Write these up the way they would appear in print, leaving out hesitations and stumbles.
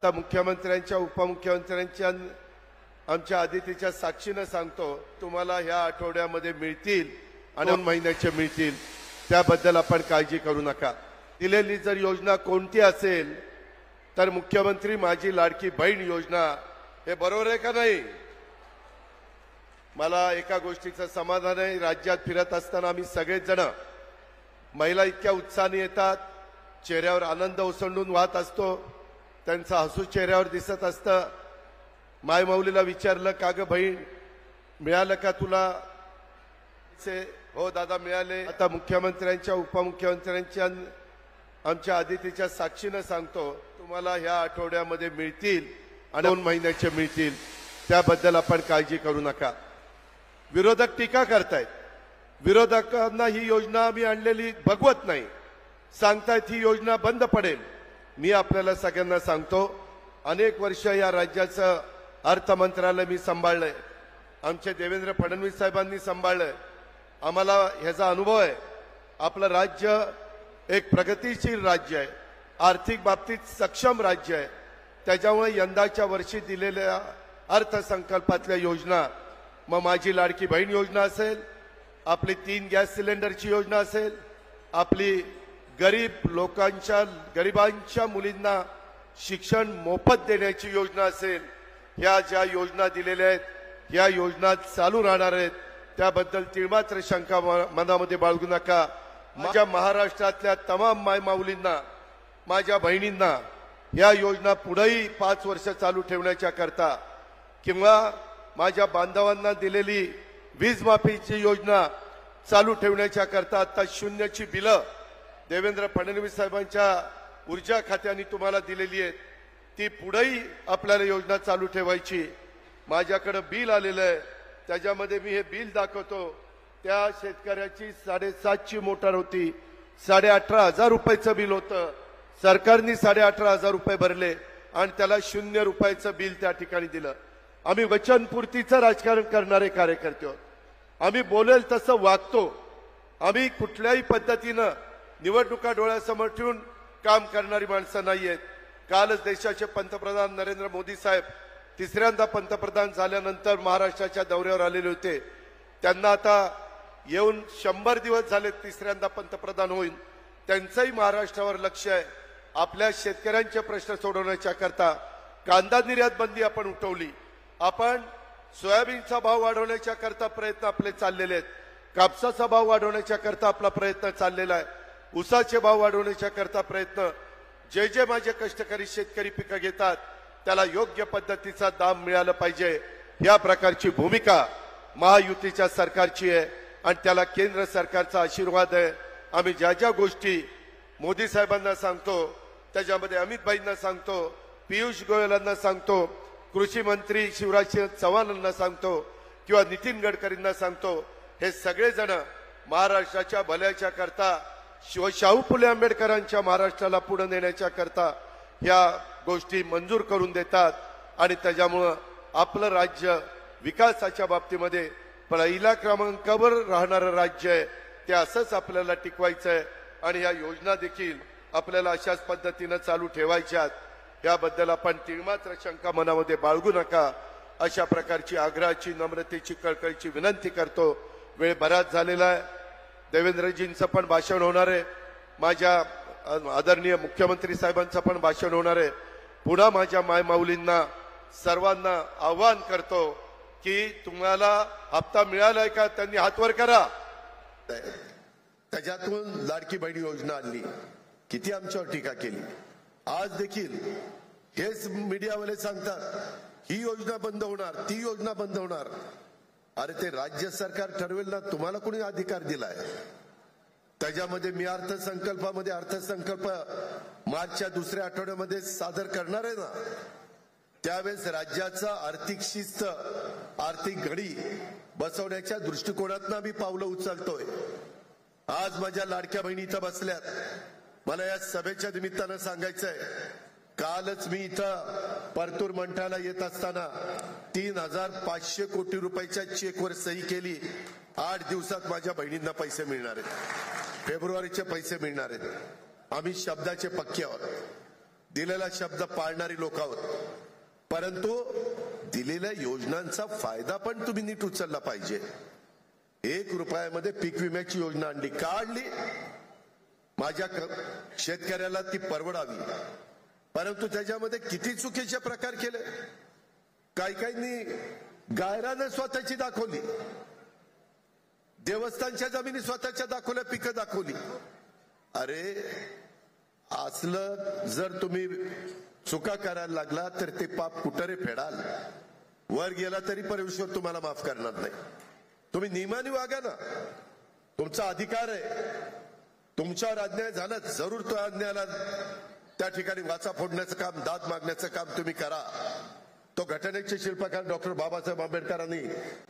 आता मुख्यमंत्र्यांच्या उपमुख्यमंत्र्यांच्या आमच्या आदितीच्या साक्षीने सांगतो, तुम्हाला ह्या आठवड्यामध्ये मिळतील आणि 2 महिन्याचे मिळतील, त्याबद्दल आपण काळजी करू नका। दिलेली जर योजना कोणती असेल तर मुख्यमंत्री माझी लाडकी बहीण योजना, हे बरोबर आहे का नाही? मला एका गोष्टीचं समाधान आहे, राज्यात फिरत असताना आम्ही सगळेच जण महिला इतक्या उत्साहाने येतात, चेहऱ्यावर आनंद ओसंडून वाहत असतो, त्यांचा हसू चेहऱ्यावर दिसत असतं। मायमाऊलीला विचारलं, का ग बहीण मिळालं का तुला? हो दादा मिळाले। आता मुख्यमंत्र्यांच्या उपमुख्यमंत्र्यांच्या आमच्या आदितीच्या साक्षीने सांगतो, तुम्हाला ह्या आठवड्यामध्ये मिळतील आणि 2 महिन्याचे मिळतील, त्याबद्दल आपण काळजी करू नका। विरोधक टीका करतायत, विरोधकांना ही योजना आम्ही आणलेली बघवत नाही, सांगतायत ही योजना बंद पडेल। मी आपल्याला सगळ्यांना सांगतो, अनेक वर्ष या राज्याचं अर्थ मंत्रालय मी सांभाळलंय, आमचे देवेंद्र फडणवीस साहेबांनी सांभाळलंय, आम्हाला ह्याचा अनुभव आहे। आपलं राज्य एक प्रगतिशील राज्य आहे, आर्थिक बाबतीत सक्षम राज्य आहे, त्याच्यामुळे यंदाच्या वर्षी दिलेल्या अर्थसंकल्पातल्या योजना, मग माझी लाडकी बहीण योजना असेल, आपली 3 गॅस सिलेंडरची योजना असेल, आपली गरिबांच्या मुलींना शिक्षण मोफत देण्याची योजना असेल, ह्या ज्या योजना दिलेल्या आहेत ह्या योजना चालू राहणार आहेत, त्याबद्दल तिळमात्र शंका मनामध्ये बाळगू नका। माझ्या महाराष्ट्रातल्या तमाम मायमाऊलींना, माझ्या बहिणींना ह्या योजना पुढेही 5 वर्ष चालू ठेवण्याच्या करता, किंवा माझ्या बांधवांना दिलेली वीज माफीची योजना चालू ठेवण्याच्या करता, आता 0ची बिलं देवेंद्र फडणवीस साहेबांच्या ऊर्जा खात्याने तुम्हाला दिलेली आहेत, ती पुढेही आपल्याला योजना चालू ठेवायची। माझ्याकडे बिल आलेलं आहे, त्याच्यामध्ये मी हे बिल दाखवतो, त्या शेतकऱ्याची 7.5ची मोटार होती, 18,500 रुपयाचं बिल होतं, सरकारने 18,500 रुपये भरले आणि त्याला 0 रुपयाचं बिल त्या ठिकाणी दिलं। आम्ही वचनपूर्तीचं राजकारण करणारे कार्यकर्ते आहोत, आम्ही बोलेल तसं वागतो, आम्ही कुठल्याही पद्धतीनं निवडणुका डोळ्यासमोर ठेवून काम करणारी माणसं नाहीयेत। कालच देशाचे पंतप्रधान नरेंद्र मोदी साहेब 3ऱ्यांदा पंतप्रधान झाल्यानंतर महाराष्ट्राच्या दौऱ्यावर आलेले होते, त्यांना आता येऊन 100 दिवस झाले, 3ऱ्यांदा पंतप्रधान होईल, त्यांचंही महाराष्ट्रावर लक्ष आहे। आपल्या शेतकऱ्यांचे प्रश्न सोडवण्याच्या करता कांदा निर्यात बंदी आपण उठवली, आपण सोयाबीनचा भाव वाढवण्याच्या करता प्रयत्न आपले चाललेले आहेत, कापसाचा भाव वाढवण्याच्या करता आपला प्रयत्न चाललेला आहे, ऊसाचे भाव वाढवण्याच्या करता प्रयत्न, जे माझे कष्टकरी शेतकरी पिकं घेतात त्याला योग्य पद्धतीचा दाम मिळाला पाहिजे, या प्रकारची भूमिका महायुतीच्या सरकारची आहे आणि त्याला केंद्र सरकारचा आशीर्वाद आहे। आम्ही ज्या गोष्टी मोदी साहेबांना सांगतो, त्याच्यामध्ये अमित भाईंना सांगतो, पियुष गोयलांना सांगतो, कृषी मंत्री शिवराजसिंह चौहानांना सांगतो, किंवा नितीन गडकरींना सांगतो, हे सगळेजण महाराष्ट्राच्या भल्याच्या करता, शाहू फुले आंबेडकरांच्या महाराष्ट्राला पुढे नेण्याच्या करता ह्या गोष्टी मंजूर करून देतात आणि त्याच्यामुळं आपलं राज्य विकासाच्या बाबतीमध्ये पहिल्या क्रमांकावर राहणारं राज्य आहे, ते असंच आपल्याला टिकवायचं आहे आणि ह्या योजना देखील आपल्याला अशाच पद्धतीनं चालू ठेवायच्यात, याबद्दल आपण तिळमात्र शंका मनामध्ये बाळगू नका, अशा प्रकारची आग्रहाची, नम्रतेची, कळकळीची विनंती करतो। वेळ बराच झालेला आहे, देवेंद्रजींचं पण भाषण होणार आहे, माझ्या आदरणीय मुख्यमंत्री साहेबांचं पण भाषण होणार आहे। पुन्हा माझ्या मायमाऊलींना सर्वांना आवाहन करतो की तुम्हाला हप्ता मिळालाय का, त्यांनी हात वर करा। त्याच्यातून लाडकी बहीण योजना आणली, किती आमच्यावर टीका केली, आज देखील हेच मीडियावाले सांगतात ही योजना बंद होणार, ती योजना बंद होणार। अरे ते राज्य सरकार ठरवेल ना, तुम्हाला कोणी अधिकार दिलाय? त्याच्यामध्ये मी अर्थसंकल्पामध्ये अर्थसंकल्प मार्चच्या 2ऱ्या आठवड्यामध्ये सादर करणार आहे ना, त्यावेळेस राज्याचा आर्थिक शिस्त, आर्थिक घडी बसवण्याच्या दृष्टिकोनातून आम्ही पावलं उचलतोय। आज माझ्या लाडक्या बहिणी इथं बसल्यात, मला या सभेच्या निमित्तानं सांगायचंय, कालच मी इथं परतूर मंठाला येत असताना 3,500 कोटी रुपयाच्या चेकवर सही केली। 8 दिवसात माझ्या बहिणींना पैसे मिळणार आहेत, फेब्रुवारीचे पैसे मिळणार आहेत। आम्ही शब्दाचे पक्के आहोत। दिलेला शब्द पाळणारी लोक आहोत, परंतु दिलेल्या योजनांचा फायदा पण तुम्ही नीट उचलला पाहिजे. 1 रुपयामध्ये पीक विम्याची योजना आणली, काढली, माझ्या शेतकऱ्याला ती परवडावी, परंतु त्याच्यामध्ये किती चुकीचे प्रकार केले. काहींनी गायरानं स्वतःची दाखवली, देवस्थानच्या जमिनी स्वतःच्या दाखवल्या, पिकं दाखवली. अरे असलं जर तुम्ही चुका करायला लागला तर ते पाप कुठे फेडाल. वर गेला तरी परमेश्वर तुम्हाला माफ करणार नाही. तुम्ही नियमाने वागा ना, तुमचा अधिकार आहे. तुमच्यावर अन्याय झाला, जरूर तो अन्यायाला त्या ठिकाणी वाचा फोडण्याचं काम, दाद मागण्याचं काम तुम्ही करा. तो घटनेचे शिल्पकार डॉक्टर बाबासाहेब आंबेडकरांनी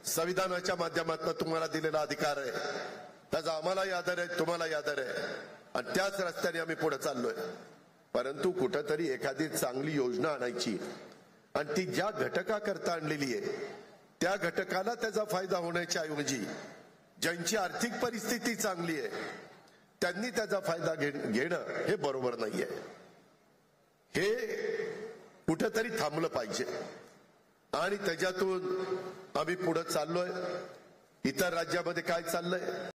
संविधानाच्या माध्यमातून तुम्हाला दिलेला अधिकार आहे. त्याचा आम्हालाही आदर आहे, तुम्हालाही आदर आहे, आणि त्याच रस्त्याने आम्ही पुढे चाललोय. परंतु कुठंतरी एखादी चांगली योजना आणायची आणि ती ज्या घटकाकरता आणलेली आहे त्या घटकाला त्याचा फायदा होण्याच्या ऐवजी ज्यांची आर्थिक परिस्थिती चांगली आहे त्यांनी त्याचा फायदा घेणं हे बरोबर नाहीये. हे कुठंतरी थांबलं पाहिजे आणि त्याच्यातून आम्ही पुढे चाललोय. इतर राज्यामध्ये काय चाललंय